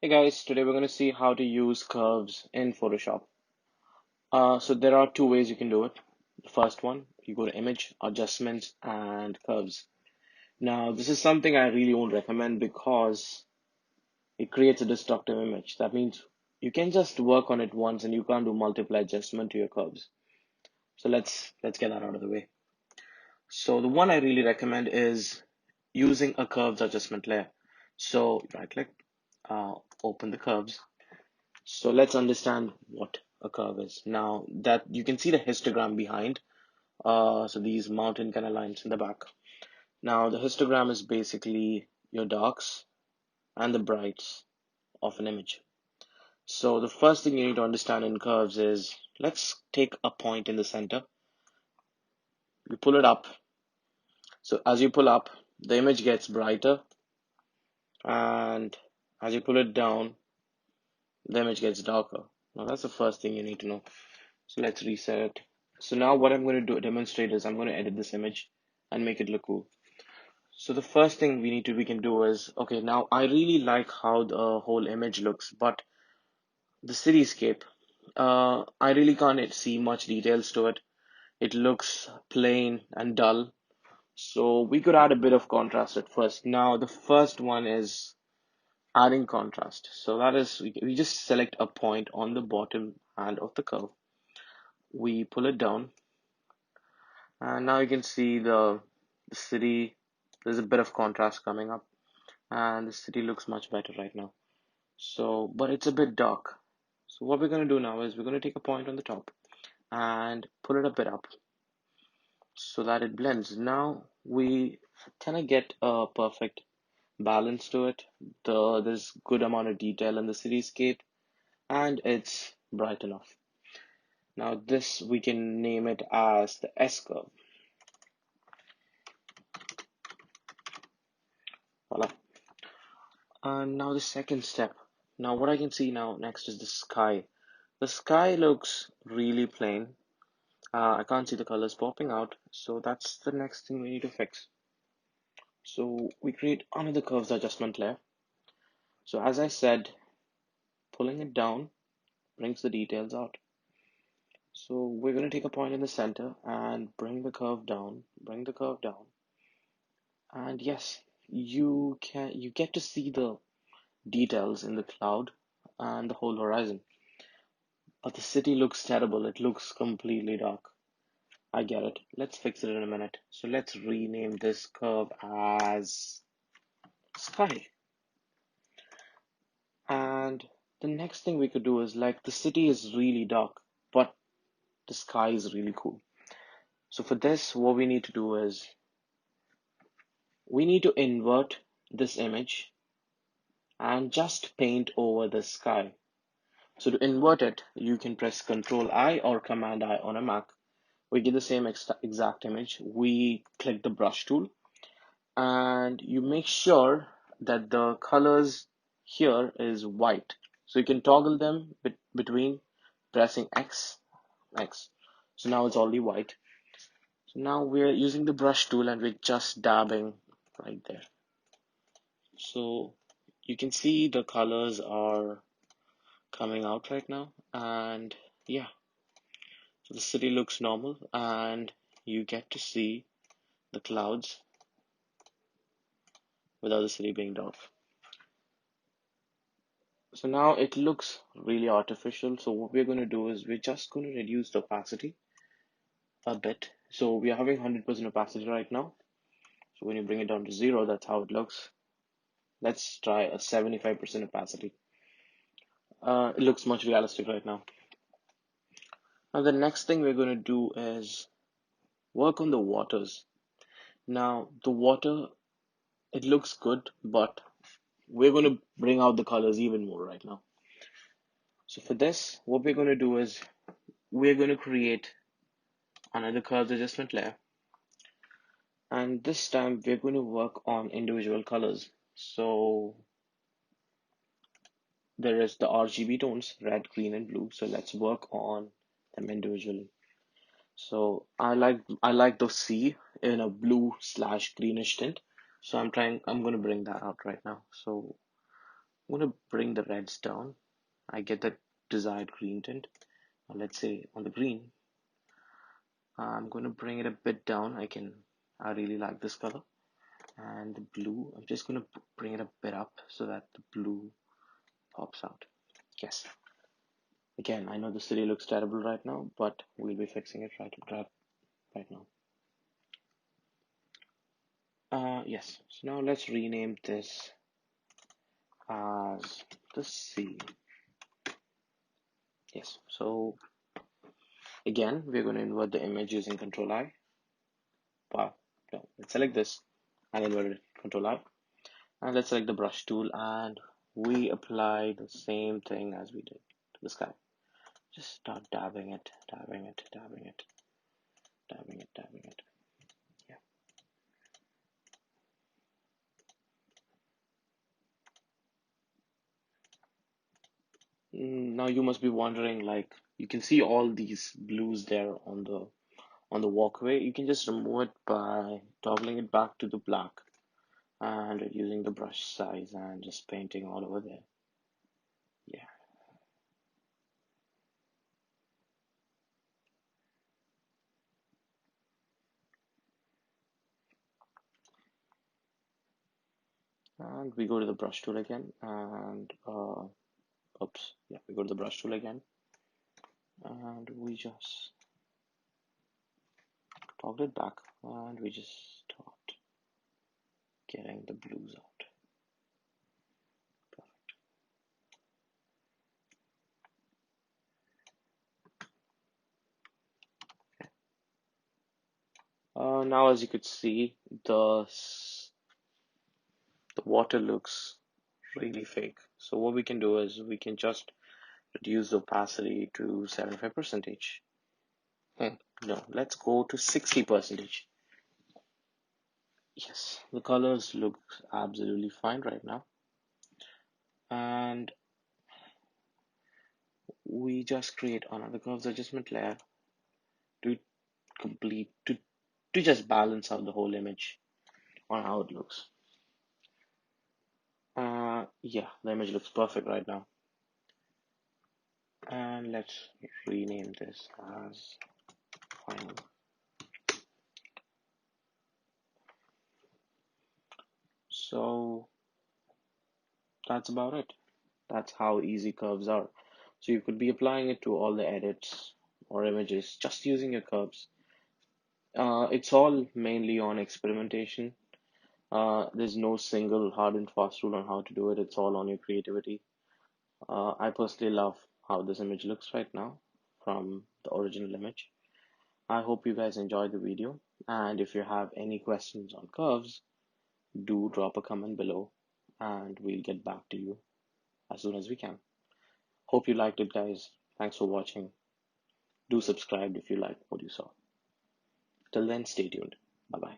Hey guys, today we're going to see how to use curves in Photoshop. So there are two ways you can do it. The first one, you go to Image, Adjustments, and Curves. Now, this is something I really won't recommend because it creates a destructive image. That means you can just work on it once and you can't do multiple adjustment to your curves. So let's get that out of the way. So the one I really recommend is using a curves adjustment layer. So right click, open the curves. So let's understand what a curve is. Now that you can see the histogram behind, so these mountain kind of lines in the back. Now the histogram is basically your darks and the brights of an image. So the first thing you need to understand in curves is, let's take a point in the center. You pull it up. So as you pull up, the image gets brighter, and as you pull it down, the image gets darker. Now that's the first thing you need to know. So let's reset it. So now what I'm going to do demonstrate is I'm going to edit this image and make it look cool. So the first thing we can do is, okay, now I really like how the whole image looks, but the cityscape, I really can't see much details to it. It looks plain and dull. So we could add a bit of contrast at first. Now the first one is adding contrast. So that is, we just select a point on the bottom hand of the curve. We pull it down, and now you can see the city. There's a bit of contrast coming up, and the city looks much better right now. So, but it's a bit dark. So what we're going to do now is we're going to take a point on the top and pull it a bit up so that it blends. Now we kind of get a perfect balance to it. There's good amount of detail in the cityscape, and it's bright enough. Now this we can name it as the S curve. Voila. And now the second step. Now what I can see now next is the sky. The sky looks really plain. I can't see the colors popping out, so that's the next thing we need to fix. So we create another curves adjustment layer. So as I said, pulling it down brings the details out. So we're going to take a point in the center and bring the curve down, and yes, you get to see the details in the cloud and the whole horizon. But the city looks terrible. It looks completely dark. I get it. Let's fix it in a minute. So let's rename this curve as sky. And the next thing we could do is, like, the city is really dark, but the sky is really cool. So for this, what we need to do is we need to invert this image and just paint over the sky. So to invert it, you can press Control I or Command I on a Mac. We get the same exact image. We click the brush tool, and you make sure that the colors here is white. So you can toggle them between pressing X. So now it's already white. So now we're using the brush tool and we're just dabbing right there. So you can see the colors are coming out right now, and yeah, so the city looks normal and you get to see the clouds without the city being dark. So now it looks really artificial. So what we're going to do is we're just going to reduce the opacity a bit. So we are having 100% opacity right now. So when you bring it down to 0, that's how it looks. Let's try a 75% opacity. It looks much realistic right now. Now the next thing we're going to do is work on the waters. Now the water, it looks good, but we're going to bring out the colors even more right now. So for this, what we're going to do is we're going to create another curves adjustment layer, and this time we're going to work on individual colors. So there is the RGB tones, red, green, and blue. So let's work on them individually. So I like the sea in a blue/greenish tint. So I'm going to bring that out right now. So I'm going to bring the reds down. I get the desired green tint. Let's say on the green, I'm going to bring it a bit down. I really like this color. And the blue, I'm just going to bring it a bit up so that the blue pops out. Yes. Again, I know the city looks terrible right now, but we'll be fixing it right now. Yes. So now let's rename this as the sea. Yes. So again, we're going to invert the image using Control I. Wow. No, let's select this and invert it. Control I. And let's select the brush tool and we apply the same thing as we did to the sky. Just start dabbing it, dabbing it, dabbing it, dabbing it, dabbing it. Yeah. Now you must be wondering, like, you can see all these blues there on the walkway. You can just remove it by toggling it back to the black and reducing the brush size and just painting all over there. Yeah. And we go to the brush tool again and oops, yeah, we go to the brush tool again and we just toggle it back and we just start getting the blues out. Now as you could see, the water looks really fake. So what we can do is we can just reduce the opacity to 75%. No, let's go to 60%. Yes, the colors look absolutely fine right now. And we just create another curves adjustment layer to complete to just balance out the whole image on how it looks. Yeah, the image looks perfect right now. And let's rename this as final. So that's about it. That's how easy curves are. So you could be applying it to all the edits or images just using your curves. It's all mainly on experimentation. There's no single hard and fast rule on how to do it. It's all on your creativity. I personally love how this image looks right now from the original image. I hope you guys enjoyed the video. And if you have any questions on curves, do drop a comment below and we'll get back to you as soon as we can. Hope you liked it, guys. Thanks for watching. Do subscribe if you liked what you saw. Till then, stay tuned. Bye bye.